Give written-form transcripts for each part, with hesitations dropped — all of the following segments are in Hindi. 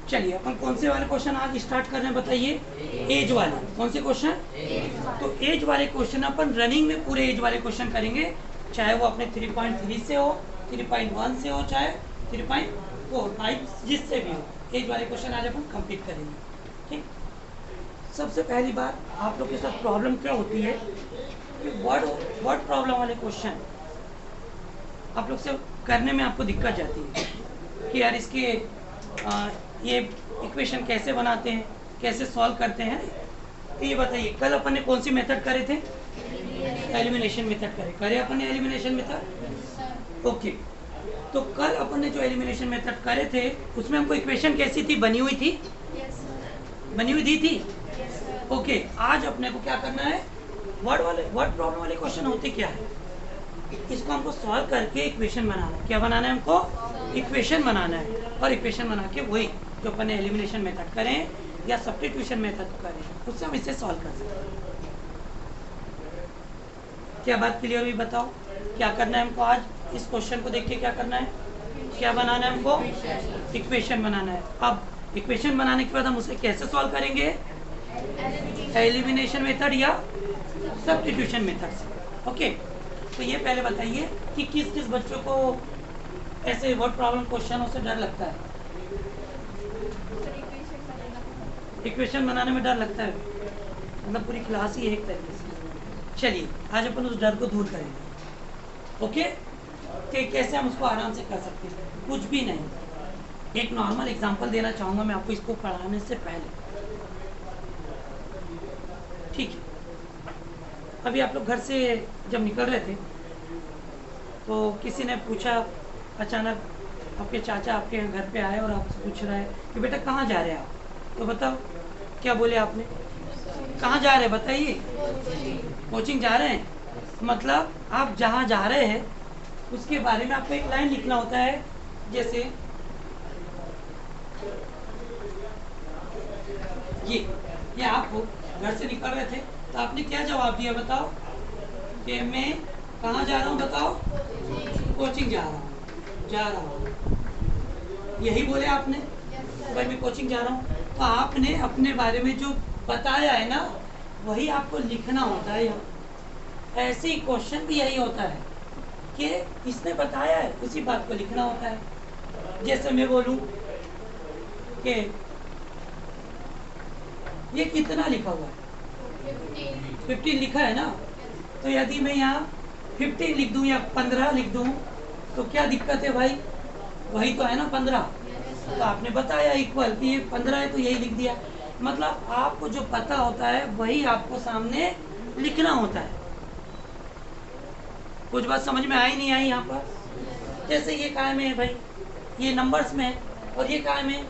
चलिए अपन कौन से वाले क्वेश्चन आज स्टार्ट कर रहे हैं बताइए। एज वाले। कौन से क्वेश्चन? तो एज वाले क्वेश्चन अपन रनिंग में पूरे एज वाले क्वेश्चन करेंगे, चाहे वो अपने 3.3 से हो, 3.1 से हो, चाहे 3.4 5 जिससे भी हो, एज वाले क्वेश्चन आज अपन कंप्लीट करेंगे। ठीक। सबसे पहली बात, आप लोग के साथ प्रॉब्लम क्या होती है कि वर्ड प्रॉब्लम वाले क्वेश्चन आप लोग से करने में आपको दिक्कत जाती है कि यार इसके ये इक्वेशन कैसे बनाते हैं, कैसे सॉल्व करते हैं। तो ये बताइए, कल अपन ने कौन सी मेथड करे थे? एलिमिनेशन मेथड करे अपन ने एलिमिनेशन मेथड। ओके, तो कल अपन ने जो एलिमिनेशन मेथड करे थे उसमें हमको इक्वेशन कैसी थी, बनी हुई थी? बनी हुई दी थी। ओके, आज अपने को क्या करना है, वर्ड प्रॉब्लम वाले क्वेश्चन होते क्या है, इसको हमको सॉल्व करके इक्वेशन बनाना है। क्या बनाना है हमको? इक्वेशन बनाना है। और इक्वेशन बना के वही जो अपन ने एलिमिनेशन मेथड करें या सब्स्टिट्यूशन मेथड करें उससे हम इसे सॉल्व कर सकते हैं। क्या बात क्लियर हुई? बताओ क्या करना है हमको आज इस क्वेश्चन को देख के। क्या करना है, क्या बनाना है हमको? इक्वेशन बनाना है। अब इक्वेशन बनाने के बाद हम उसे कैसे सॉल्व करेंगे? एलिमिनेशन मेथड या सब्स्टिट्यूशन मेथड से। ओके, तो ये पहले बताइए कि किस किस बच्चों को ऐसे वर्ड प्रॉब्लम क्वेश्चनों से डर लगता है? इक्वेशन बनाने में डर लगता है, मतलब पूरी क्लास ही एक तरीके से। चलिए आज अपन उस डर को दूर करेंगे। ओके, कि कैसे हम उसको आराम से कर सकते हैं। कुछ भी नहीं, एक नॉर्मल एग्जांपल देना चाहूँगा मैं आपको इसको पढ़ाने से पहले। ठीक है, अभी आप लोग घर से जब निकल रहे थे तो किसी ने पूछा, अचानक आपके चाचा आपके घर पे आए और आपसे पूछ रहा है कि बेटा कहाँ जा रहे हैं आप? तो बताओ क्या बोले आपने? कहाँ जा रहे हैं बताइए? कोचिंग जा रहे हैं। मतलब आप जहाँ जा रहे हैं उसके बारे में आपको एक लाइन लिखना होता है। जैसे ये आप घर से निकल रहे थे तो आपने क्या जवाब दिया बताओ? कि मैं कहाँ जा रहा हूँ बताओ? कोचिंग जा रहा हूँ, यही बोले आपने? भाई मैं कोचिंग जा रहा हूँ। तो आपने अपने बारे में जो बताया है ना वही आपको लिखना होता है यहाँ। ऐसे ही क्वेश्चन भी यही होता है कि इसने बताया है उसी बात को लिखना होता है। जैसे मैं बोलूँ कि ये कितना लिखा हुआ है? 15 लिखा है ना। तो यदि मैं यहाँ 15 लिख दूँ या 15 लिख दूँ तो क्या दिक्कत है भाई? वही तो है ना 15। तो आपने बताया इक्वल कि ये 15 है तो यही लिख दिया। मतलब आपको जो पता होता है वही आपको सामने लिखना होता है। कुछ बात समझ में आई नहीं आई यहाँ पर? जैसे ये काय में है भाई, ये नंबर्स में है, और ये काय में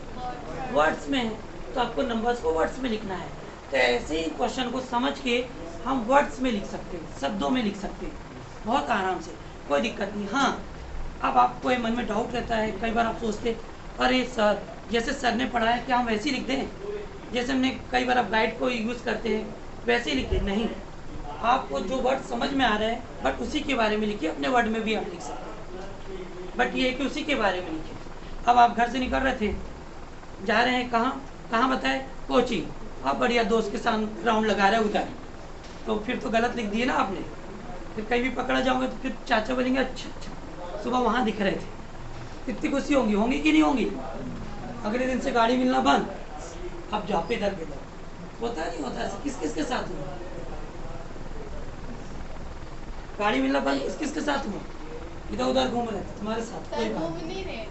वर्ड्स में है, तो आपको नंबर्स को वर्ड्स में लिखना है। तो ऐसे ही क्वेश्चन को समझ के हम वर्ड्स में लिख सकते हैं, शब्दों में लिख सकते हैं बहुत आराम से, कोई दिक्कत नहीं। हाँ, अब आपको मन में डाउट रहता है, कई बार आप सोचते अरे सर जैसे सर ने पढ़ाया क्या हम वैसे ही लिख दें? जैसे हमने कई बार आप गाइड को यूज़ करते हैं वैसे ही लिख दें? नहीं, आपको जो वर्ड समझ में आ रहा है बट उसी के बारे में लिखिए। अपने वर्ड में भी आप लिख सकते हैं, बट ये कि उसी के बारे में लिखिए। अब आप घर से निकल रहे थे, जा रहे हैं कहाँ? कहाँ बताए? कोचिंग। आप बढ़िया दोस्त के साथ राउंड लगा रहे हैं उधर, तो फिर तो गलत लिख दिए ना आपने। फिर कहीं भी पकड़ा जाओगे तो फिर चाचा बोलेंगे अच्छा अच्छा सुबह वहाँ दिख रहे थे। कितनी खुशी होंगी कि नहीं होंगी? अगले दिन से गाड़ी मिलना बंद, अब जाओ पे इधर होता नहीं होता ऐसा? किस किस के साथ हुआ? गाड़ी मिलना बंद किस किस के साथ हुआ? इधर उधर घूम रहे थे तुम्हारे साथ? कोई बात नहीं,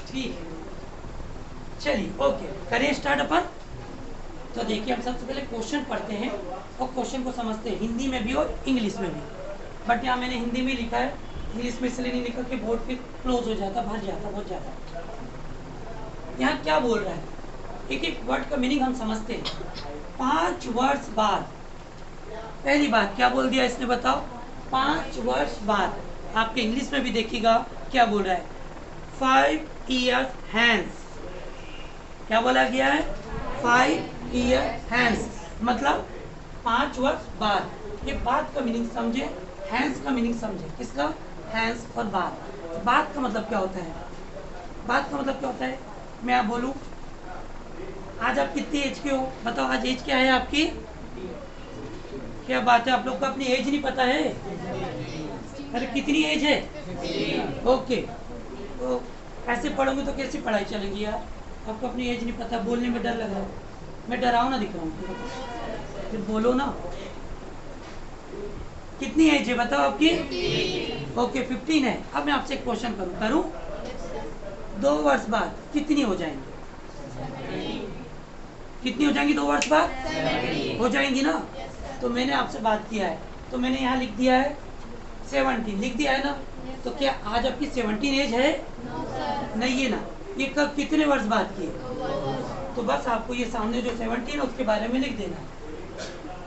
ठीक है। चलिए ओके, करिए स्टार्ट अपन। तो देखिए हम सबसे पहले क्वेश्चन पढ़ते हैं और क्वेश्चन को समझते हैं, हिंदी में भी और इंग्लिश में भी। बट यहाँ मैंने हिंदी में लिखा है, इंग्लिश में इसलिए नहीं लिखा कि बोर्ड पे क्लोज हो जाता, भर जाता बहुत ज़्यादा। यहाँ क्या बोल रहा है, एक एक वर्ड का मीनिंग हम समझते हैं। 5 वर्ष बाद, पहली बात क्या बोल दिया इसने बताओ? 5 वर्ष बाद। आपके इंग्लिश में भी देखिएगा क्या बोल रहा है, 5 years hence। क्या बोला गया है? 5 years hence, मतलब 5 वर्ष बाद। ये बात का मीनिंग समझे, हैंस का मीनिंग समझे। किसका? हैंस और बात। बात का मतलब क्या होता है? बात का मतलब क्या होता है? मैं आप बोलूँ आज आप कितनी एज के हो बताओ, आज एज क्या है आपकी? क्या बात है, आप लोग को अपनी एज नहीं पता है? अरे कितनी एज है? ओके, तो ऐसे पढ़ोगे तो कैसी पढ़ाई चलेगी यार? आपको अपनी एज नहीं पता, बोलने में डर लग रहा है। मैं डराऊं ना दिख रहा हूँ? फिर बोलो ना। कितनी एज है बताओ आपकी? ओके 15 है। अब मैं आपसे एक क्वेश्चन करूं 2 वर्ष बाद कितनी हो जाएंगी? कितनी हो जाएंगी 2 वर्ष बाद? हो जाएंगी ना? तो मैंने आपसे बात किया है, तो मैंने यहाँ लिख दिया है 17, लिख दिया है ना? तो क्या आज आपकी 17 एज है? नहीं है ना? ये कब कितने वर्ष बाद की है? तो बस आपको ये सामने जो 17 है उसके बारे में लिख देना है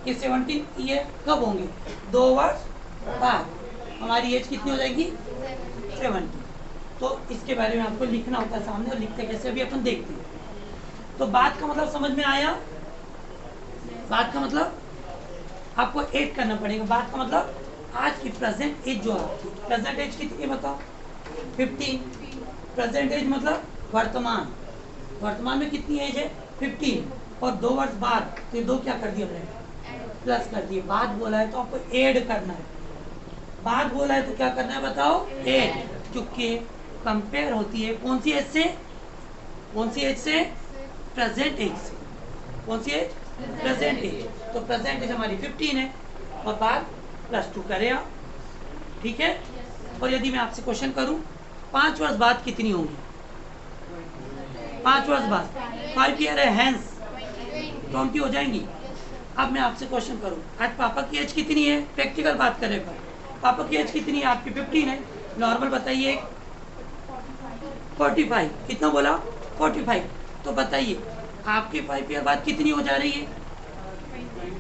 कि 17 ये कब होंगे? 2 वर्ष बाद हमारी एज कितनी हो जाएगी? 70। तो इसके बारे में आपको लिखना होता है सामने, और लिखते कैसे अभी अपन देखते हैं। तो बात का मतलब समझ में आया? बात का मतलब आपको ऐड करना पड़ेगा। बात का मतलब आज की प्रेजेंट एज जो आपकी प्रेजेंट एज कितनी है बताओ? 15। प्रेजेंट एज मतलब वर्तमान, वर्तमान में कितनी एज है? 15। और 2 वर्ष बाद, तो 2 क्या कर दिया हमने? प्लस कर दिए। बात बोला है तो आपको ऐड करना है। बात बोला है तो क्या करना है बताओ? ऐड, क्योंकि कंपेयर होती है कौन सी एज से? कौन सी एज से? प्रेजेंट एज से। कौन सी एज? Present age. तो प्रेजेंट एज हमारी 15 है और बाद +2 करें आप, ठीक है? और यदि मैं आपसे क्वेश्चन करूं 5 वर्ष बाद कितनी होंगी? 5 वर्ष बाद 5 ईयर है, हैंस 20 हो जाएंगी। अब मैं आपसे क्वेश्चन करूं आज पापा की एज कितनी है? प्रैक्टिकल बात करें पर पापा की एज कितनी है? आपकी 15 है। नॉर्मल बताइए 45। कितना बोला? 45। तो बताइए आपकी 5 ईयर बाद कितनी हो जा रही है?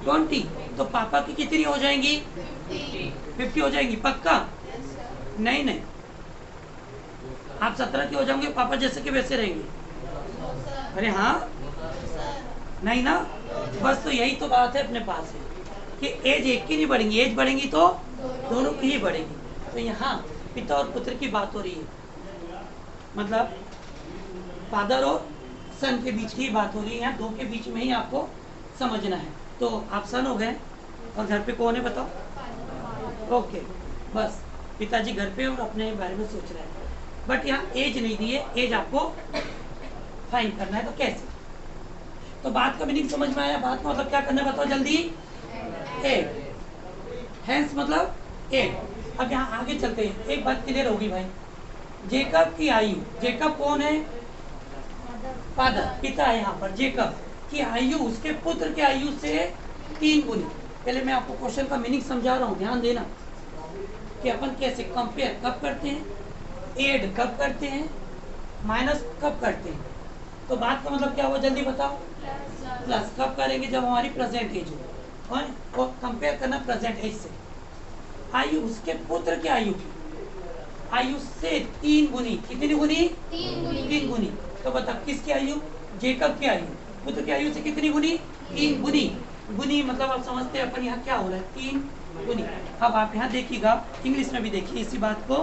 20। तो पापा की कितनी हो जाएंगी? 50 हो जाएंगी। पक्का? नहीं नहीं, आप 17 के हो जाओगे, पापा जैसे के वैसे रहेंगे। अरे हाँ, नहीं ना? बस तो यही तो बात है अपने पास है कि एज एक की नहीं बढ़ेंगी, एज बढ़ेंगी तो दोनों की ही बढ़ेगी। तो यहाँ पिता और पुत्र की बात हो रही है, मतलब फादर और सन के बीच की बात हो रही है। यहाँ 2 के बीच में ही आपको समझना है। तो आप सन हो गए और घर पे कौन है बताओ? ओके, बस पिताजी घर पे और अपने बारे में सोच रहे हैं। बट यहाँ एज नहीं दी है, एज आपको फाइंड करना है। तो कैसे? तो बात का मीनिंग समझ में आया? बात का मतलब क्या करना है बताओ जल्दी? एड, हैंस मतलब एड। अब यहाँ आगे चलते हैं, एक बात क्लियर होगी भाई। जेकब की आयु, जेकब कौन है? फादर, पिता है यहाँ पर। जेकब की आयु उसके पुत्र की आयु से 3 गुनी। पहले मैं आपको क्वेश्चन का मीनिंग समझा रहा हूँ, ध्यान देना कि अपन कैसे कंपेयर कब करते हैं, एड कब करते हैं, माइनस कब करते हैं। तो बात का मतलब क्या हुआ जल्दी बताओ? प्लस कब करेंगे? जब हमारी प्रेजेंट एज हो। और कंपेयर करना प्रेजेंट एज से आयु उसके पुत्र की आयु की आयु से 3 गुनी। कितनी गुनी? 3 गुनी। तो बता किसकी आयु? जेकब की आयु पुत्र की आयु से कितनी गुनी? 3 गुनी। गुनी मतलब आप समझते हैं अपन यहाँ क्या हो रहा है? 3 गुनी। अब आप यहाँ देखिएगा, इंग्लिश में भी देखिए इसी बात को।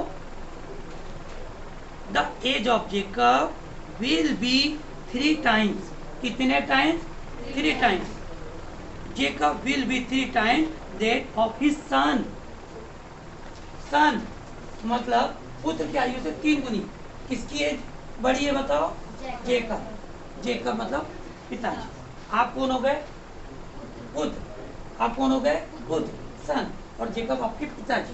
The age of Jacob will be 3 times. कितने times? 3 times. Jacob will be 3 times that of his son. Son मतलब पुत्र की आयु से 3 गुनी। किसकी एज बड़ी है बताओ? जेकब। जेकब मतलब पिताजी। आप कौन हो गए? पुत्र। आप कौन हो गए? पुत्र, सन। और जेकब आपके पिताजी,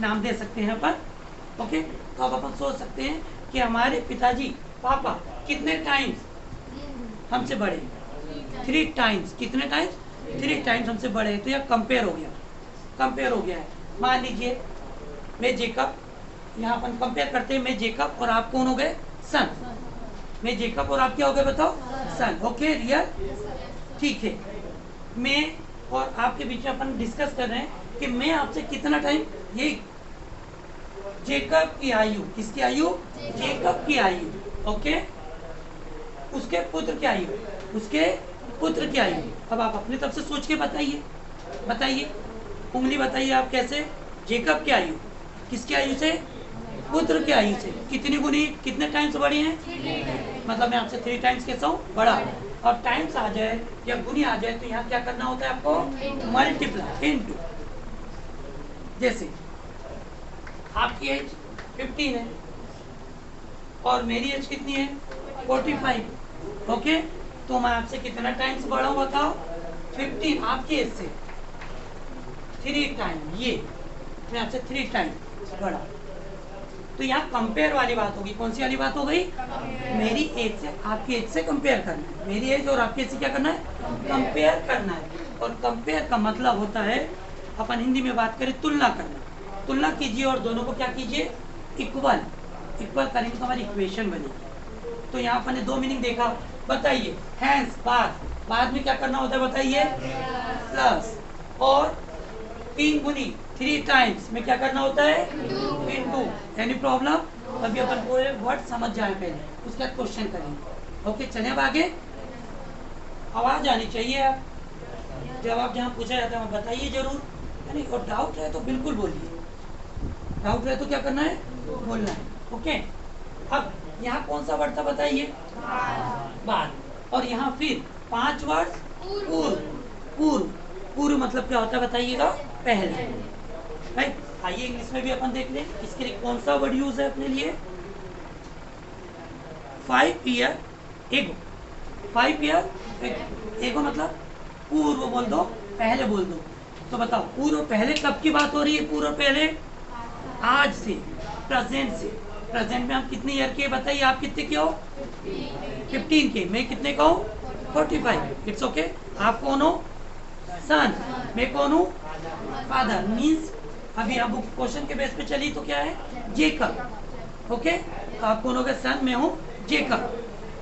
नाम दे सकते हैं अपन। ओके, तो अब अपन सोच सकते हैं कि हमारे पिताजी पापा कितने टाइम्स हमसे बड़े? 3 टाइम्स। कितने टाइम्स? 3 टाइम्स हमसे बड़े हैं। तो यह कंपेयर हो गया, कंपेयर हो गया है। मान लीजिए मैं जेकब, यहाँ अपन कंपेयर करते हैं, मैं जेकब और आप कौन हो गए? सन। मैं जेकब और आप क्या हो गए बताओ? सन। Okay, real? ठीक है। मैं और आपके बीच में अपन डिस्कस कर रहे हैं कि मैं आपसे कितना टाइम, ये जेकब की आयु, किसकी आयु? जेकब की आयु। ओके, उसके पुत्र की आयु, उसके पुत्र की आयु। अब आप अपनी तरफ से सोच के बताइए, बताइए, उंगली बताइए आप कैसे? जेकब की आयु किसकी आयु से? पुत्र की आयु से कितनी गुनी, कितने टाइम्स बड़ी हैं, मतलब मैं आपसे 3 टाइम्स कैसा हूँ, बड़ा। और टाइम्स आ जाए या गुनी आ जाए तो यहाँ क्या करना होता है आपको, मल्टीप्लाई इनटू। जैसे आपकी एज 15 है और मेरी एज कितनी है, 45। ओके, तो मैं आपसे कितना टाइम्स बड़ा हूँ बताओ, 15 आपकी एज से 3 टाइम, ये मैं आपसे 3 टाइम बड़ा। तो यहाँ कंपेयर वाली बात होगी, कौन सी वाली बात हो गई, मेरी एज से आपकी एज से कंपेयर करना है, मेरी एज और आपकी एज से क्या करना है, कंपेयर करना है। और कंपेयर का मतलब होता है, अपन हिंदी में बात करें, तुलना करना। तुलना कीजिए और दोनों को क्या कीजिए, इक्वल। इक्वल करेंगे तो हमारी इक्वेशन बनेगी। तो यहाँ अपन ने 2 मीनिंग देखा, बताइए। हैंस बाद में क्या करना होता है बताइए, प्लस। और 3 गुनी 3 टाइम्स में क्या करना होता है, इनटू। एनी प्रॉब्लम, अभी अपन पूरे वर्ड समझ जाए पहले, उसके बाद क्वेश्चन करेंगे। ओके, चले अब आगे। आवाज आनी चाहिए, जवाब जहाँ पूछा जाता है बताइए जरूर, यानी और डाउट है तो बिल्कुल बोलिए, डाउट है तो क्या करना है, बोलना है। ओके, अब यहाँ कौन सा वर्ड था बताइए, बाद। और यहाँ फिर 5 वर्ड पूर्व। पूर्व पूर्व मतलब क्या होता है बताइएगा, पहले। राइट, आइए इंग्लिश में भी अपन देख लें, इसके लिए कौन सा वर्ड यूज है अपने लिए, 5 ईयर एगो। 5 ईयर एगो मतलब पूर्व बोल दो, पहले बोल दो। तो बताओ पूर्व पहले कब की बात हो रही है, पूर्व पहले आज से, प्रेजेंट से। प्रेजेंट में हम कितने ईयर के बताइए, आप कितने के हो, 15 के, मैं कितने का हूँ, 45। इट्स ओके, आप कौन हो, सन, मैं कौन हूँ, फादर। मीन्स अभी आप क्वेश्चन के बेस पे चली तो क्या है, जेकब। ओके, तो आप कौन हो गए, सन, मैं हूँ जेकब।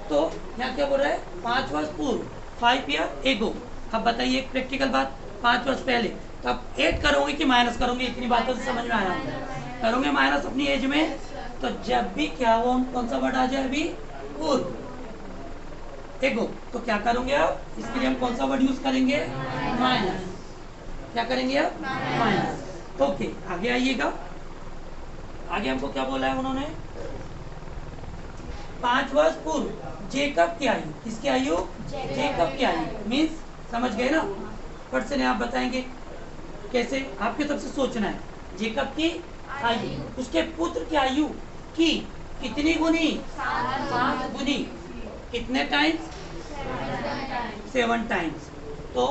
तो यहाँ क्या बोल रहा है, 5 वर्ष पूर्व, 5 ईयर एगो। अब बताइए एक प्रैक्टिकल बात, 5 वर्ष पहले, तो आप ऐड करोगे कि माइनस करोगे, इतनी बातों से समझ में आया, करोगे माइनस अपनी एज में। तो जब भी क्या हो, कौन सा वर्ड आ जाए अभी, पूर्व एगो, तो क्या करोगे आप, इसके लिए हम कौन सा वर्ड यूज करेंगे, माइनस। क्या करेंगे आप, माइनस। ओके, आगे आइएगा। आगे हमको क्या बोला है उन्होंने, 5 वर्ष पूर्व जेकब की आयु, किसकी आयु, जेकब की आयु। मीन्स समझ गए ना, फट से आप बताएंगे कैसे, आपकी तरफ से सोचना है। जेकब की आयु, उसके पुत्र की आयु की कितनी गुनी, 7 गुनी, कितने टाइम्स, 7 टाइम्स। तो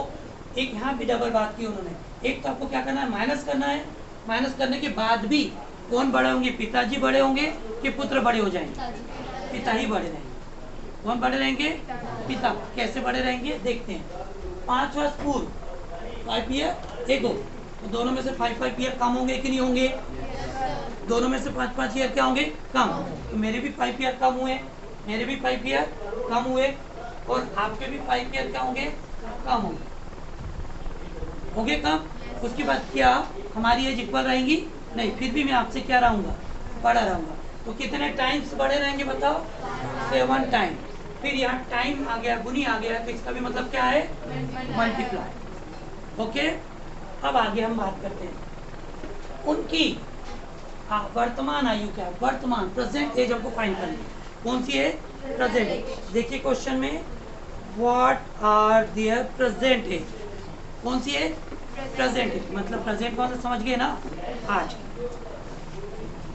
एक यहाँ भी डबल बात की उन्होंने, एक तो आपको क्या करना है, माइनस करना है। माइनस करने के बाद भी कौन बड़े होंगे, पिताजी बड़े होंगे कि पुत्र बड़े हो जाएंगे, पिता ही बड़े रहेंगे। कौन बड़े रहेंगे, पिता। कैसे बड़े रहेंगे देखते हैं। 5 वर्ष पूर्व 5 ईयर एगो, तो दोनों में से 5 ईयर कम होंगे कि नहीं होंगे, दोनों में से 5 ईयर क्या होंगे, कम। तो मेरे भी 5 ईयर कम हुए, मेरे भी 5 ईयर कम हुए, और आपके भी 5 ईयर क्या होंगे, कम होंगे, होंगे कम। उसके बाद क्या हमारी एज इक्वल रहेंगी, नहीं, फिर भी मैं आपसे क्या रहूंगा, बड़ा रहूंगा। तो कितने टाइम्स बड़े रहेंगे बताओ, 7 टाइम। फिर यहाँ टाइम आ गया, गुनी आ गया, तो इसका भी मतलब क्या है, मल्टीप्लाई। ओके, अब आगे हम बात करते हैं उनकी वर्तमान आयु क्या है, वर्तमान प्रेजेंट एज हमको फाइंड करनी है। कौन सी है, प्रेजेंट एज। देखिए क्वेश्चन में, what are their present age, कौन सी है, प्रेजेंट एज। मतलब प्रेजेंट कौन सा समझ गए ना, आज।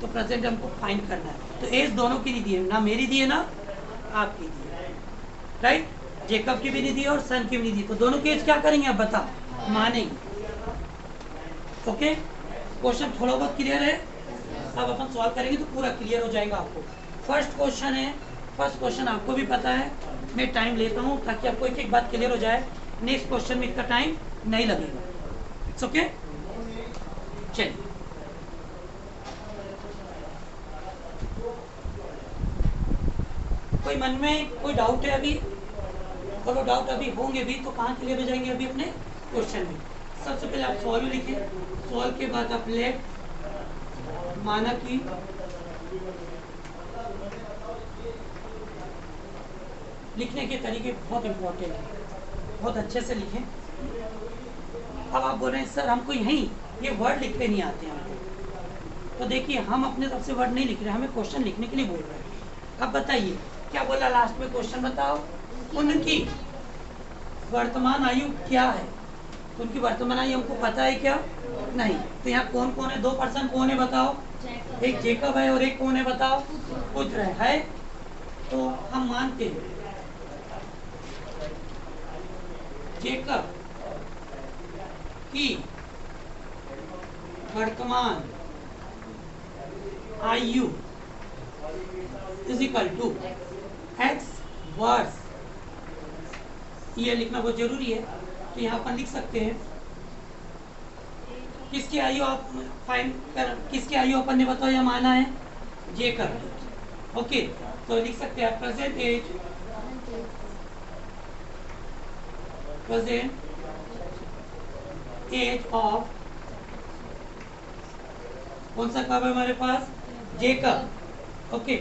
तो प्रेजेंट हमको फाइंड करना है। तो एज दोनों की नहीं दी है, ना मेरी दी है ना आपकी दी है, राइट। जेकब की भी नहीं दी और सन की भी नहीं दी, तो दोनों की एज क्या करेंगे आप बताओ, मानेंगे। ओके, क्वेश्चन थोड़ा बहुत क्लियर है, अब अपन सॉल्व करेंगे तो पूरा क्लियर हो जाएगा आपको। फर्स्ट क्वेश्चन है, फर्स्ट क्वेश्चन आपको भी पता है, मैं टाइम लेता हूँ ताकि आपको एक एक बात क्लियर हो जाए, नेक्स्ट क्वेश्चन में इतना टाइम नहीं लगेगा। इट्स ओके, चलिए। कोई मन में कोई डाउट है अभी, और वो डाउट अभी होंगे भी, तो कहाँ क्लियर हो जाएंगे अभी अपने क्वेश्चन में। सबसे पहले आप सॉल्व लिखिए, सॉल्व के बाद आप लेट माना कि लिखने के तरीके बहुत इंपॉर्टेंट है, बहुत अच्छे से लिखें। अब आप बोल रहे हैं सर हमको यहीं ये वर्ड लिखते नहीं आते हैं हमको, तो देखिए हम अपने तरफ से वर्ड नहीं लिख रहे, हमें क्वेश्चन लिखने के लिए बोल रहे हैं। अब बताइए क्या बोला लास्ट में, क्वेश्चन बताओ उनकी वर्तमान आयु क्या है। तो उनकी वर्तमान आयु हमको पता है क्या? नहीं। तो यहाँ कौन कौन है, 2 पर्सन कौन है बताओ? एक जेकब है और एक कौन है बताओ? पुत्र है। तो हम मानते हैं जेकब की वर्तमान आयु इज इक्वल टू एक्स वर्ष, ये लिखना बहुत जरूरी है। तो यहाँ अपन लिख सकते हैं किसकी आयु आप फाइंड कर, किसकी आयु अपन ने बताया माना है? जेकब। ओके, तो लिख सकते हैं प्रेजेंट एज ऑफ, कौन सा कब है हमारे पास? Jacob. Okay,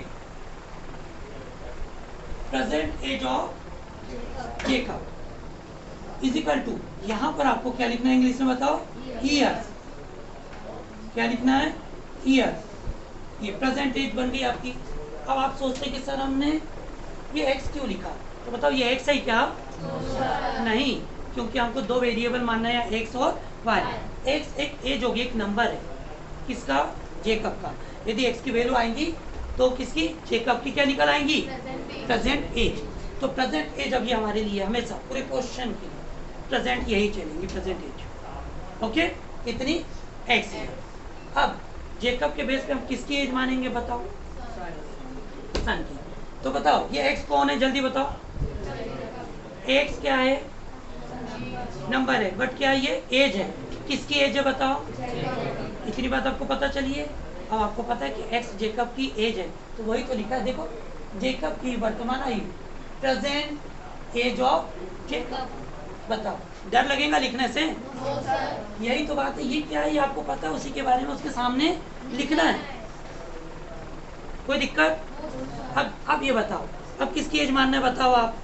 present age of Jacob is equal to, यहाँ पर आपको क्या लिखना है इंग्लिश में बताओ? ईयर्स। क्या लिखना है? ईयर्स। ये प्रेजेंट एज बन गई आपकी। अब आप सोचते हैं कि सर हमने ये एक्स क्यों लिखा, तो बताओ ये एक्स है क्या? नहीं, क्योंकि हमको 2 वेरिएबल मानना है, एक्स और वाई। एक्स एक एज होगी, एक नंबर है, किसका? जेकब का। यदि एक्स की वैल्यू आएंगी तो किसकी? जेकब की क्या निकल आएंगी? Present age. तो प्रेजेंट एज अभी हमारे लिए हमेशा पूरे क्वेश्चन के लिए प्रेजेंट यही चलेंगी, प्रेजेंट एज। ओके, कितनी? एक्स है। अब जेकब के बेस पे हम किसकी एज मानेंगे बताओ? सन की। तो बताओ ये एक्स कौन है, जल्दी बताओ। एक्स क्या है? नंबर है, बट क्या ये एज है? किसकी एज है बताओ? इतनी बात आपको पता चलिए। अब आपको पता है कि एक्स जेकब की एज है, तो वही तो लिखा है, देखो जेकब की वर्तमान आयु, प्रेजेंट एज ऑफ जेकब। बताओ डर लगेगा लिखने से? यही तो बात है। ये क्या है, ये आपको पता है, उसी के बारे में उसके सामने लिखना है। कोई दिक्कत? अब ये बताओ, अब किसकी एज मानना है बताओ आप?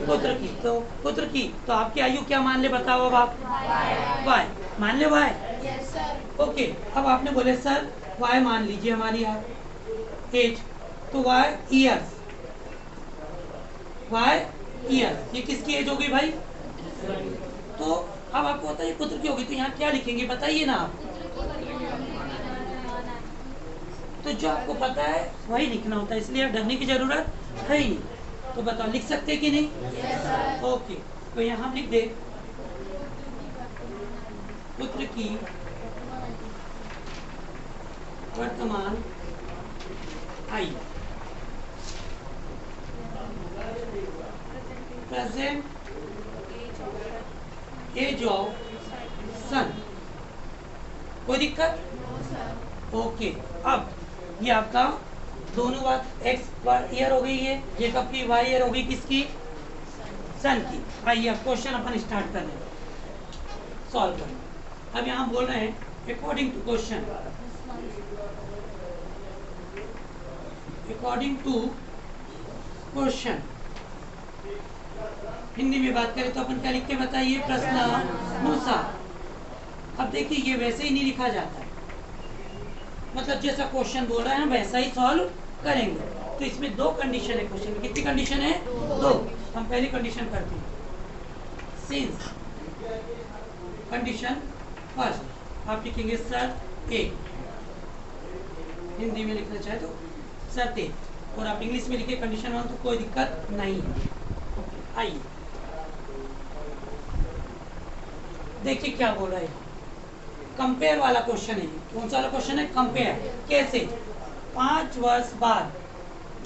पुत्र की। तो पुत्र की, तो आपकी आयु क्या मान ले बताओ अब आप? वाई मान ले, वाई। ओके, अब आपने बोले सर वाई मान लीजिए हमारी आप एज, तो वाई ईयर्स, वाई ईयर्स, ये किसकी एज होगी भाई? तो अब आपको पता है पुत्र की होगी, तो यहाँ क्या लिखेंगे बताइए ना आप? तो जो आपको पता है वही लिखना होता है, इसलिए डरने की जरूरत है ही नहीं। तो बताओ लिख सकते कि नहीं? ओके, तो यहाँ हम लिख दे पुत्र की वर्तमान आयु, प्रेजेंट एज ऑफ सन। कोई दिक्कत? ओके, अब ये आपका दोनों बात एक्स ईयर हो गई है जेकब की, वाई ईयर हो गई किसकी? सन की। आइए अब क्वेश्चन अपन स्टार्ट कर रहे हैं, सॉल्व करना। अब यहाँ बोल रहे हैं according to question, according to question, Hindi में बात करें तो अपन क्या लिख के बताइए? प्रश्नानुसार। अब देखिए ये वैसे ही नहीं लिखा जाता है, मतलब जैसा क्वेश्चन बोल रहा है ना वैसा ही सॉल्व करेंगे। तो इसमें 2 कंडीशन है क्वेश्चन में। कितनी कंडीशन है? 2। हम पहली कंडीशन करते हैं, सिंस कंडीशन फर्स्ट, आप लिखेंगे सर ए, हिंदी में लिखना चाहे तो सर ए, और आप इंग्लिश में लिखे कंडीशन 1, तो कोई दिक्कत नहीं है। आइए देखिए क्या बोल रहा है, कंपेयर वाला क्वेश्चन है। कौन सा वाला क्वेश्चन है? कंपेयर। कैसे? 5 वर्ष बाद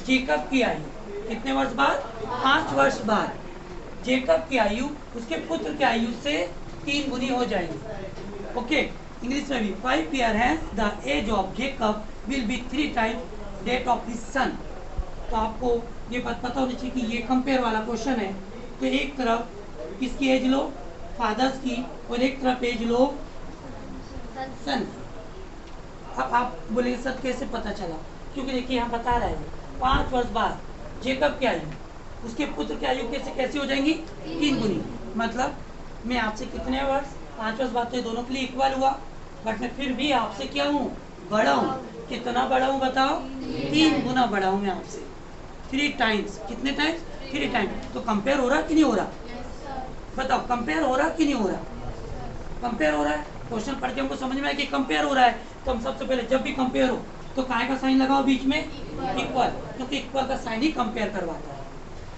जेकब की आयु, कितने वर्ष बाद? 5 वर्ष बाद जेकब की आयु उसके पुत्र की आयु से 3 गुनी हो जाएगी। ओके, इंग्लिश में भी 5 ईयर है the age of Jacob will be 3 times that of his son. तो आपको ये बात पता होनी चाहिए कि ये कंपेयर वाला क्वेश्चन है। तो एक तरफ किसकी एज लो? फादर्स की, और एक तरफ एज लो सन। अब आप बोलेंगे सर कैसे पता चला? क्योंकि देखिए यहाँ बता रहा है 5 वर्ष बाद जेकब की आयु उसके पुत्र की आयु कैसे हो जाएंगी? 3 गुनी। मतलब मैं आपसे कितने वर्ष? 5 वर्ष बाद, तो ये दोनों के लिए इक्वल हुआ, बट मैं फिर भी आपसे क्या हूँ? बड़ा हूँ। कितना बड़ा हूँ बताओ? 3 गुना बड़ा हूँ मैं आपसे। 3 टाइम्स। कितने टाइम्स? 3 टाइम्स। तो कंपेयर हो रहा कि नहीं हो रहा? बताओ, कंपेयर हो रहा कि नहीं हो रहा? कंपेयर हो रहा है। क्वेश्चन पढ़ के हमको समझ में आया कि कंपेयर हो रहा है, तो हम सबसे पहले जब भी कंपेयर हो तो काय का साइन लगाओ बीच में? इक्वल, क्योंकि इक्वल का साइन ही कंपेयर करवाता है।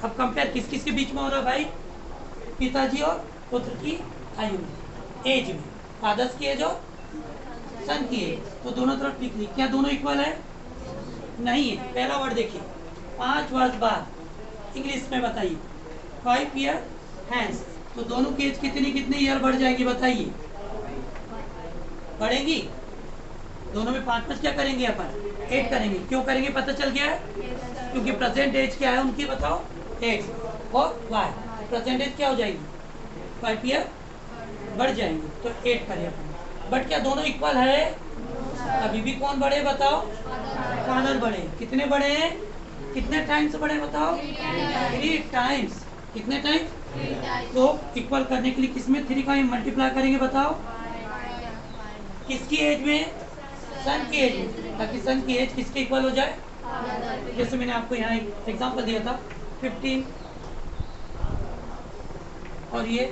अब कंपेयर किस किस के बीच में हो रहा है भाई? पिताजी और पुत्र की आयु में, एज में। फादर्स की एज और सन की एज, तो दोनों तरफ लिख ली। क्या दोनों इक्वल है? नहीं है। पहला वर्ड देखिए, 5 वर्ष बाद इंग्लिश में बताइए। 5 ईयर हैंस, तो दोनों की एज कितनी कितनी ईयर बढ़ जाएगी बताइए? बढ़ेंगी। दोनों में 5 5 क्या करेंगे अपन? 8 करेंगे। क्यों करेंगे पता चल गया है? क्योंकि प्रेजेंट एज क्या है उनकी बताओ? एक्स और वाई। प्रेजेंट एज क्या हो जाएगी? 5 ईयर बढ़ जाएंगे, तो 8 करें अपन। बट क्या दोनों इक्वल है? अभी भी कौन बढ़े बताओ? फादर बढ़े। कितने बढ़े हैं? कितने टाइम्स बढ़े बताओ? 3 टाइम्स। कितने टाइम्स? तो इक्वल करने के लिए किसमें 3 का मल्टीप्लाई करेंगे बताओ? किसकी एज में? सन की एज में, ताकि सन की एज किसके इक्वल हो जाए? जैसे मैंने आपको यहाँ एक एग्जांपल दिया था, 15 और ये,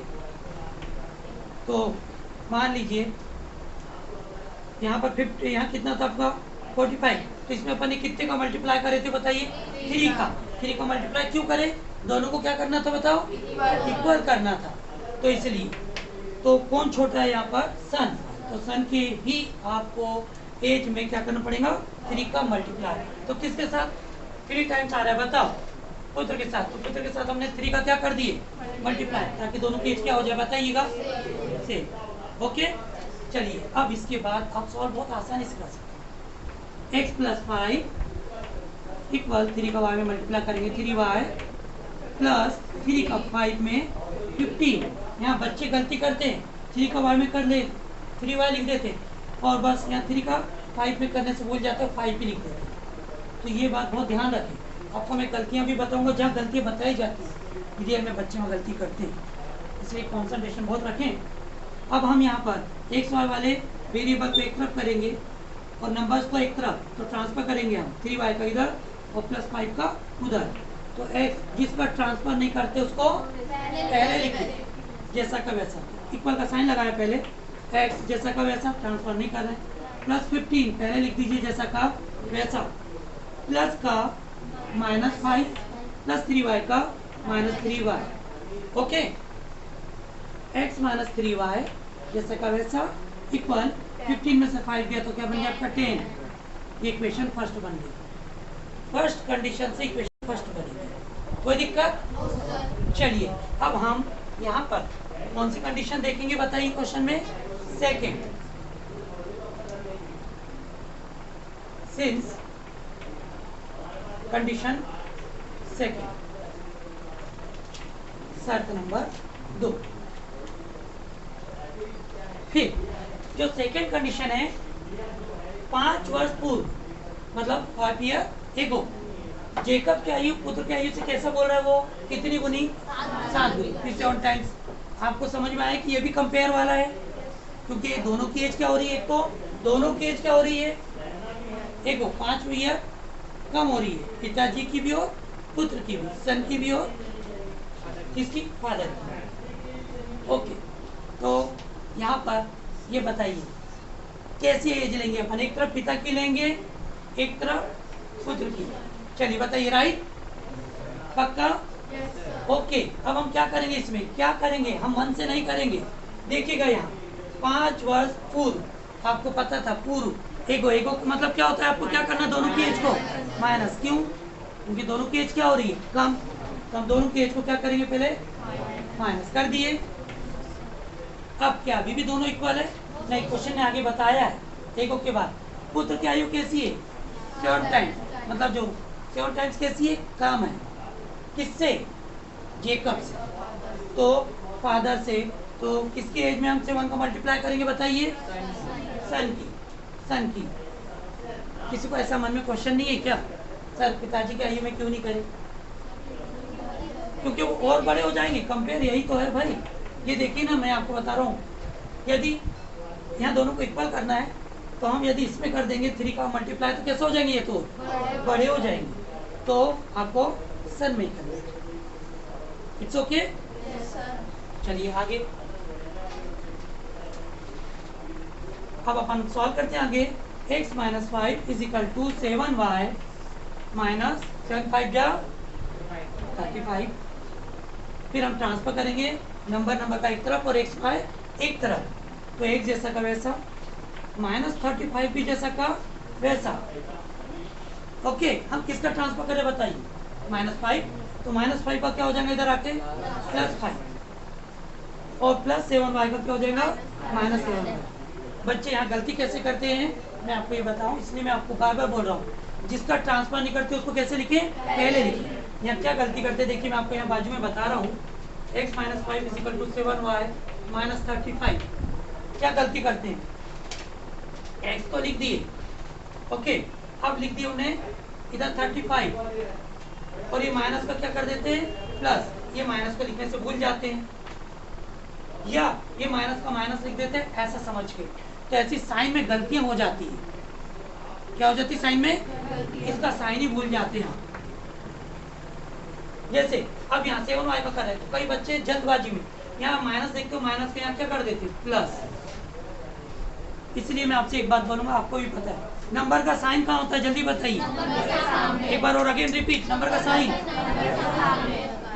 तो मान लीजिए यहाँ पर 50, यहाँ कितना था आपका? 45। तो इसमें अपन ने कितने का मल्टीप्लाई करे थे बताइए? 3 का। 3 का मल्टीप्लाई क्यों करे? दोनों को क्या करना था बताओ? इक्वल करना था, तो इसलिए। तो कौन छोटा है यहाँ पर? सन। तो सन के ही आपको एज में क्या करना पड़ेगा? 3 का मल्टीप्लाई। तो किसके साथ 3 टाइम्स आ रहा है बताओ? पुत्र के साथ। तो पुत्र के साथ हमने 3 का क्या कर दिए? मल्टीप्लाई, ताकि दोनों की एज क्या हो जाए बताइएगा? सेम। ओके, चलिए अब इसके बाद आप सॉल्व बहुत आसानी से कर सकते हैं। x + 5 इक्वल 3 का y में मल्टीप्लाई करेंगे, 3y प्लस 3 का 5 में 15। यहाँ बच्चे गलती करते हैं, 3 का y में कर ले 3y लिख देते, और बस यहाँ 3 का 5 में करने से भूल जाते हैं, 5 भी लिख देते हैं। तो ये बात बहुत ध्यान रखें। आपको मैं गलतियाँ भी बताऊँगा जहाँ गलतियाँ बताई जाती हैं, रियल में बच्चे में गलती करते हैं, इसलिए कॉन्सेंट्रेशन बहुत रखें। अब हम यहाँ पर एक्स वाई वाले वेरिएबल को एक तरफ करेंगे और नंबर्स को एक तरफ, तो ट्रांसफर करेंगे हम 3y का इधर और +5 का उधर। तो x जिस पर ट्रांसफर नहीं करते उसको पहले लिख दीजिए, जैसा का वैसा। इक्वल का साइन लगाया पहले, x जैसा का वैसा, ट्रांसफर नहीं कर रहे हैं। +15 पहले लिख दीजिए जैसा का वैसा, प्लस का -5 प्लस 3y का -3y। ओके, x - 3y जैसा का वैसा इक्वल 15 में से 5 गया तो क्या बन गया आपका 10। ये इक्वेशन फर्स्ट बन गई। फर्स्ट कंडीशन से इक्वेशन फर्स्ट बनेगी, कोई दिक्कत? चलिए अब हम यहाँ पर कौन सी कंडीशन देखेंगे बताइए क्वेश्चन में? सेकेंड। सिंस कंडीशन सेकेंड, शर्त नंबर 2। फिर जो सेकेंड कंडीशन है, 5 वर्ष पूर्व, मतलब 5 ईयर एगो, जेकब की आयु पुत्र की आयु से कैसा बोल रहा है वो? कितनी गुनी? 7 गुनी। फिर 7 टाइम्स। आपको समझ में आया कि ये भी कंपेयर वाला है, क्योंकि दोनों की एज क्या हो रही है? एक तो दोनों की एज क्या हो रही है? एगो 5 ईयर कम हो रही है, पिताजी की भी और पुत्र की भी, सन की भी और किसकी? फादर की। ओके, तो यहाँ पर ये बताइए कैसी एज लेंगे अपन? एक तरफ पिता की लेंगे, एक तरफ पुत्र की। चलिए बताइए, राइट? पक्का? ओके, अब हम क्या करेंगे इसमें? क्या करेंगे हम? मन से नहीं करेंगे। देखिएगा यहाँ 5 वर्ष पूर्व, आपको पता था पूर्व एगो, एगो मतलब क्या होता है? आपको क्या करना? दोनों की एज को माइनस। क्यों? क्योंकि दोनों की एज क्या हो रही है? कम। तो हम दोनों की एज को क्या करेंगे? पहले माइनस कर दिए। अब क्या अभी भी दोनों इक्वल है? नहीं, क्वेश्चन ने आगे बताया है। एगो के बाद पुत्र की आयु कैसी है? 7 टाइम्स, मतलब जो 7 टाइम्स कैसी है? कम है। किससे? जेकब से। तो फादर से, तो किसकी एज में हम 7 का मल्टीप्लाई करेंगे बताइए? सन की। सन की। किसी को ऐसा मन में क्वेश्चन नहीं है क्या, सर पिताजी की आयु में क्यों नहीं करें? क्योंकि वो और बड़े हो जाएंगे। कंपेयर यही तो है भाई। ये देखिए ना, मैं आपको बता रहा हूँ, यदि यहाँ दोनों को इक्वल करना है तो हम यदि इसमें कर देंगे 3 का मल्टीप्लाई तो कैसे हो जाएंगे, ये तो बड़े हो जाएंगे, तो आपको सन में करना है। It's okay. चलिए आगे, अब अपन सॉल्व करते हैं आगे। x minus 5 is equal to 7y minus 7 जा 35। फिर हम ट्रांसफर करेंगे नंबर का एक तरफ और x y एक तरफ, तो एक जैसा का वैसा, माइनस 35 भी जैसा का वैसा। ओके, हम किसका ट्रांसफर करें बताइए, -5, तो -5 का क्या हो जाएगा इधर आके +5, और +7y का क्या हो जाएगा -7y। बच्चे यहाँ गलती कैसे करते हैं मैं आपको ये बताऊं, इसलिए मैं आपको बार बार बोल रहा हूँ, जिसका ट्रांसफर नहीं करते उसको कैसे लिखें, पहले लिखें। यहाँ क्या गलती करते हैं देखिए, मैं आपको यहाँ बाजू में बता रहा हूँ, x minus 5 is equal to 7y minus 35। क्या गलती करते हैं, x तो लिख दिए, ओके, अब लिख दिए उन्हें इधर 35, और ये माइनस का क्या कर देते हैं प्लस, ये माइनस को लिखने से भूल जाते हैं, या ये माइनस का माइनस लिख देते हैं ऐसा समझ के। तो ऐसी साइन में गलतियां हो जाती है, क्या हो जाती है साइन में, इसका साइन ही भूल जाते हैं। जैसे अब यहाँ 7y का कर है, तो कई बच्चे जल्दबाजी में यहाँ माइनस देखते हो, माइनस के यहाँ क्या कर देते प्लस। इसलिए मैं आपसे एक बात बोलूंगा, आपको भी पता है नंबर का साइन कहाँ होता है, जल्दी बताइए एक बार और अगेन रिपीट, नंबर का साइन।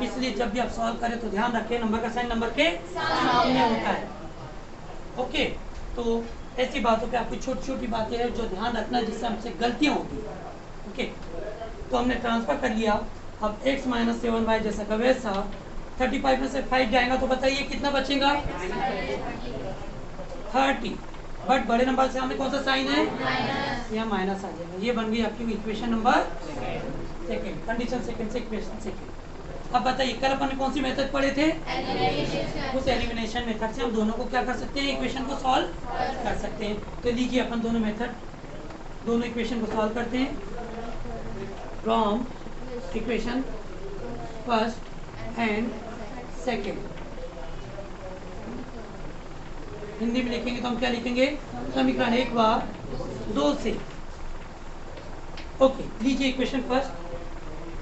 इसलिए जब भी आप सॉल्व करें तो ध्यान रखें नंबर का साइन नंबर के सामने होता है। ओके, तो ऐसी बातों पे आपकी छोटी छोटी बातें हैं जो ध्यान रखना, जिससे हमसे गलतियां होती है। ओके, तो हमने ट्रांसफर कर लिया। अब x माइनस 7y जैसा का वैसा, 35 में से 5 जाएगा तो बताइए कितना बचेगा 30, बट बड़े नंबर से हमें कौन सा साइन है, यहाँ माइनस आ जाएगा। ये बन गई आपकी equation number second, condition second से इक्वेशन सेकेंड। अब बताइए कल अपन ने कौन सी मेथड पढ़े थे, उस एलिमिनेशन मेथड से हम दोनों को क्या कर सकते हैं, इक्वेशन को सॉल्व कर सकते हैं। तो लीजिए अपन दोनों मेथड, दोनों इक्वेशन को सॉल्व करते हैं from equation first and second. Hindi में लिखेंगे तो हम क्या लिखेंगे, समीकरण 1 व 2 से। ओके, लीजिए equation first,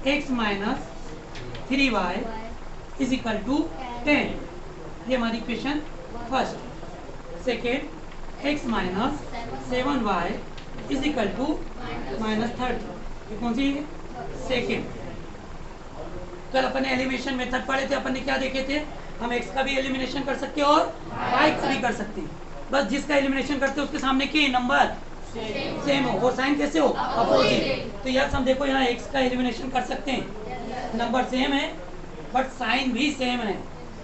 x minus 3y is equal to 10, ये हमारी equation first. Second, x minus 7y is equal to -30, ये कौन सी है, सेकेंड। कल अपन ने एलिमिनेशन मेथड पढ़े थे, अपन ने क्या देखे थे, हम x का भी एलिमिनेशन कर सकते हैं और y का भी कर सकते हैं, बस जिसका एलिमिनेशन करते हैं उसके सामने के नंबर सेम हो और साइन कैसे हो, अपोजिट। तो यस हम देखो यहाँ x का एलिमिनेशन कर सकते हैं, नंबर सेम है बट साइन भी सेम है,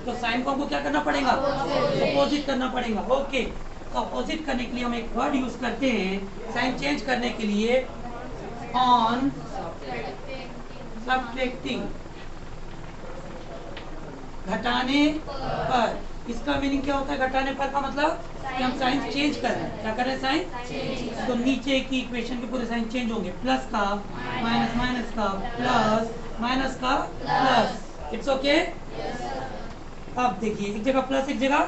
तो साइन को हमको क्या करना पड़ेगा, अपोजिट करना पड़ेगा। ओके, तो अपोजिट करने के लिए हम एक वर्ड यूज करते हैं साइन चेंज करने के लिए, ऑन सब्ट्रैक्टिंग, घटाने पर। इसका मीनिंग क्या होता है, घटाने पर का मतलब कि हम साइन चेंज कर रहे हैं, क्या कर रहे हैं साइन, तो नीचे की इक्वेशन के पूरे साइन चेंज होंगे, प्लस का माइनस, माइनस का प्लस, माइनस का प्लस। It's okay. अब देखिए एक जगह प्लस एक जगह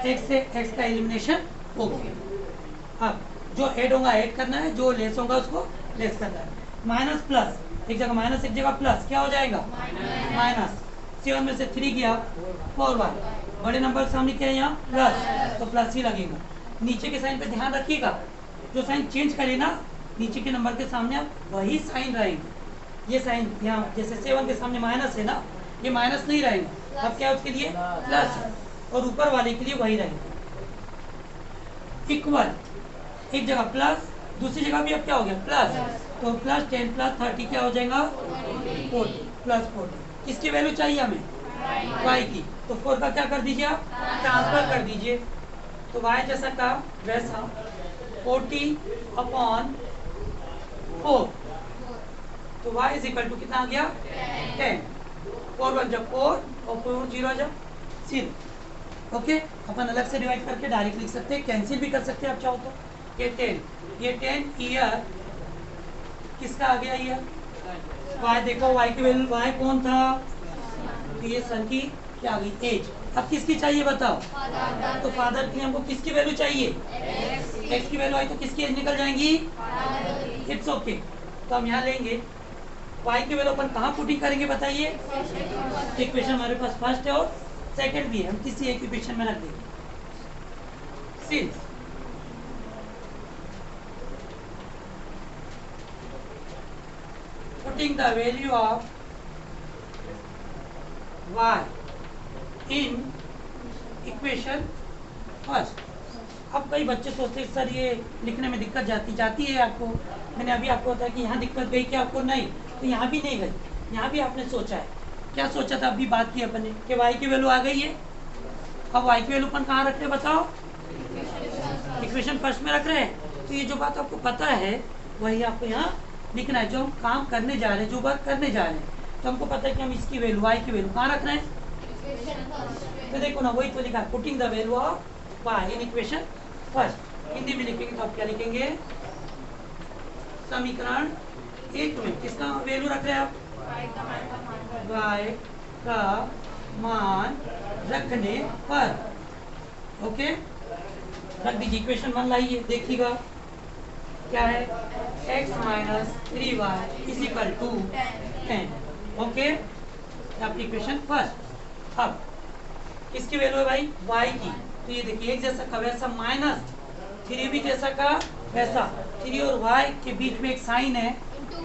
x से x का एलिमिनेशन हो गया। अब जो ऐड होगा ऐड करना है, जो लेस होगा उसको लेस करना है। माइनस प्लस, एक जगह माइनस एक जगह प्लस, क्या हो जाएगा माइनस। 7 में से 3 गया 4y, बड़े नंबर सामने क्या है यहाँ प्लस, तो प्लस ही लगेगा। नीचे के साइन पे ध्यान रखिएगा, जो साइन चेंज करे ना नीचे के नंबर के सामने आप वही साइन रहेंगे। ये साइन यहाँ जैसे 7 के सामने माइनस है ना, ये माइनस नहीं रहेगा, अब क्या है उसके लिए प्लस, और ऊपर वाले के लिए वही रहेगा। इक्वल, एक जगह प्लस दूसरी जगह भी अब क्या हो गया प्लस, तो प्लस 10 प्लस 30 क्या हो जाएगा 40 प्लस 40। किसकी वैल्यू चाहिए हमें, y की, तो 4 का क्या कर दीजिए आप ट्रांसफर कर दीजिए, तो y जैसा का वैसा 40 अपॉन 4, तो y इज इक्वल टू कितना आ गया 10, 4 1 जब 4 और 4 0 जब 0। ओके, अपन अलग से डिवाइड करके डायरेक्ट लिख सकते हैं, कैंसिल भी कर सकते हैं आप चाहो तो। ये 10 ईयर किसका आ गया ईयर, y देखो y की वैल्यू, y कौन था, तो ये सन की क्या आ गई एज। अब किसकी चाहिए बताओ, तो फादर की हमको किसकी वैल्यू चाहिए, एक्स की वैल्यू आई तो किसकी एज निकल जाएंगी? It's okay. तो हम यहाँ लेंगे वाई की वैल्यू अपन कहाँ पुटिंग करेंगे बताइए? इक्वेशन हमारे पास फर्स्ट है और सेकंड भी है, हम किसी एक इक्वेशन में रख देंगे। Since putting the value of y in equation first। अब कई बच्चे सोचते हैं सर ये लिखने में दिक्कत जाती है आपको। मैंने अभी आपको बताया कि यहाँ दिक्कत गई कि आपको नहीं, तो यहाँ भी नहीं गई। यहाँ भी आपने सोचा है, क्या सोचा था? अभी बात की अपन ने कि y की वैल्यू आ गई है। अब y की वैल्यू अपन कहाँ रख रहे हैं बताओ? इक्वेशन फर्स्ट में रख रहे हैं। तो ये जो बात आपको पता है वही आपको यहाँ लिखना है। जो हम काम करने जा रहे हैं, जो वर्क करने जा रहे हैं, तो हमको पता है कि हम इसकी वैल्यू y की वैल्यू कहाँ रख रहे हैं? तो देखो ना, वही तो लिखा है, putting the value of y in equation first. Hindi में लिखेंगे तो आप क्या लिखेंगे? समीकरण एक में किसका वैल्यू रख रहे हैं आप? y का मान रखने पर। ओके, रख दीजिए। इक्वेशन 1 लाइए, देखिएगा क्या है? x minus 3y is equal to 10। Okay, आपकी इक्वेशन फर्स्ट। अब किसकी वैल्यू है भाई? y की। तो ये देखिए एक जैसा का वैसा माइनस 3 भी जैसा का वैसा। 3 और y के बीच में एक साइन है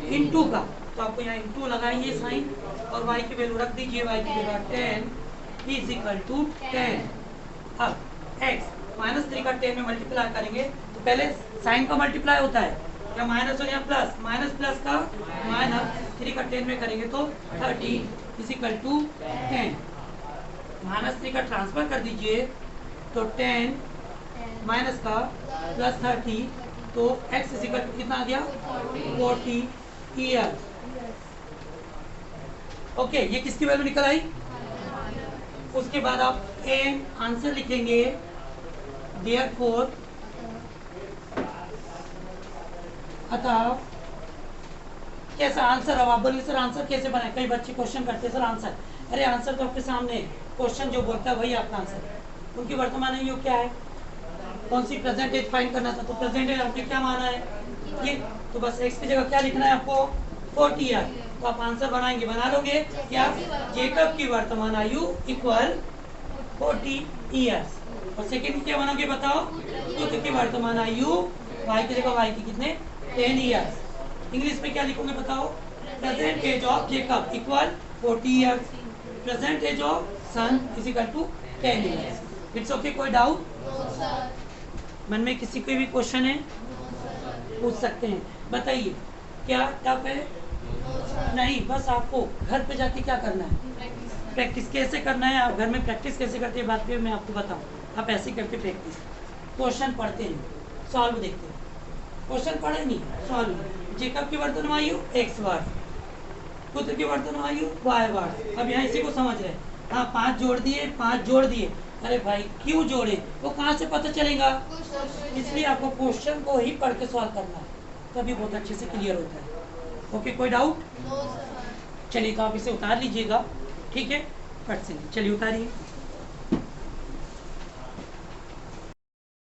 इनटू का, तो आपको यहाँ इनटू लगाएंगे साइन और y की वैल्यू रख दीजिए। y की वैल्यू 10 इज इक्वल टू 10। अब x माइनस 3 का 10 में मल्टीप्लाई करेंगे तो पहले साइन का मल्टीप्लाई होता है या माइनस और या प्लस, माइनस प्लस का माइनस 3 का 10 में करेंगे तो 30 इज इक्वल टू 10। माइनस 3 का ट्रांसफर कर दीजिए तो 10 माइनस का प्लस 30, तो x इज इक्वल टू कितना आ गया? 40 ईयर। ओके, ये किसकी वैल्यू निकल आई? उसके बाद आप n आंसर लिखेंगे। Therefore, अतः कैसा आंसर? अब आप बोलिए सर आंसर कैसे बनाए? कई बच्चे क्वेश्चन करते हैं सर आंसर। अरे आंसर तो आपके सामने, क्वेश्चन जो बोलता है वही आपका आंसर। उनकी वर्तमान आयु क्या है? कौन सी प्रेजेंट एज फाइंड करना था, तो प्रेजेंट एज आपने क्या माना है? ये तो बस x की जगह क्या लिखना है आपको? 40 ईयर। तो आप आंसर बनाएंगे, बना लोगे क्या? जेकब की वर्तमान आयु इक्वल 40 ईयर्स। और सेकेंड क्या बनाओगे बताओ? पुत्र की वर्तमान आयु y की जगह y की कितने? 10 ईयर्स। इंग्लिश में क्या लिखोगे बताओ? Present age of Jacob equal 40 years. Present age of son is equal to 10 years. It's okay, कोई डाउट? मन में किसी कोई भी क्वेश्चन है पूछ सकते हैं। बताइए क्या टफ है? नहीं, बस आपको घर पे जाके क्या करना है? प्रैक्टिस कैसे करना है। आप घर में प्रैक्टिस कैसे करते हैं बात पे मैं आपको बताऊं। आप ऐसे करके प्रैक्टिस, क्वेश्चन पढ़ते हैं, सॉल्व देखते हैं। क्वेश्चन पढ़े नहीं, सॉल्व। जेकब की वर्तमान आयु x बार, पुत्र की वर्तमान आयु y बार। अब यहाँ इसी को समझ रहे हैं। हाँ, 5 जोड़ दिए, 5 जोड़ दिए। अरे भाई क्यों जोड़े, वो कहाँ से पता चलेगा? इसलिए आपको क्वेश्चन को ही पढ़ के सॉल्व करना है, तभी बहुत अच्छे से क्लियर होता है। ओके, कोई डाउट? चलिए तो आप इसे उतार लीजिएगा, ठीक है? फट से चलिए उतारिए।